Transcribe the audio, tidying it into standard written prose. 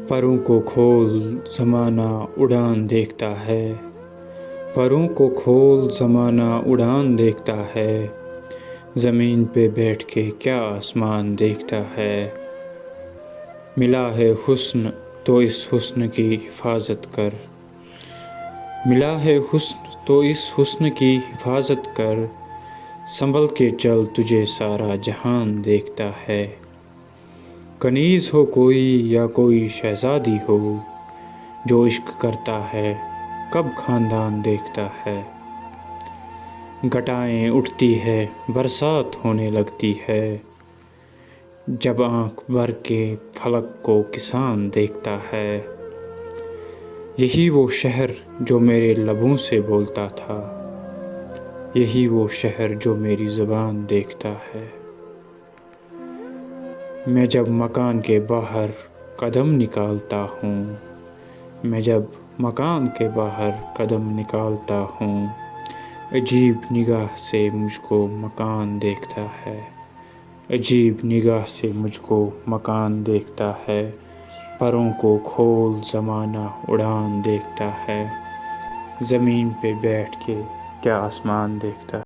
پروں کو کھول زمانہ اڑان دیکھتا ہے، پروں کو کھول زمانہ اڑان دیکھتا ہے، زمین پہ بیٹھ کے کیا آسمان دیکھتا ہے۔ ملا ہے حسن تو اس حسن کی حفاظت کر، ملا ہے حسن تو اس حسن کی حفاظت کر، سنبھل کے چل تجھے سارا جہان دیکھتا ہے۔ کنیز ہو کوئی یا کوئی شہزادی ہو، جو عشق کرتا ہے کب خاندان دیکھتا ہے۔ گھٹائیں اٹھتی ہے برسات ہونے لگتی ہے، جب آنکھ بھر کے فلک کو کسان دیکھتا ہے۔ یہی وہ شہر جو میرے لبوں سے بولتا تھا، یہی وہ شہر جو میری زبان دیکھتا ہے۔ میں جب مکان کے باہر قدم نکالتا ہوں، میں جب مکان کے باہر قدم نکالتا ہوں، عجیب نگاہ سے مجھ کو مکان دیکھتا ہے، عجیب نگاہ سے مجھ کو مکان دیکھتا ہے۔ پروں کو کھول زمانہ اڑان دیکھتا ہے، زمین پہ بیٹھ کے کیا آسمان دیکھتا ہے۔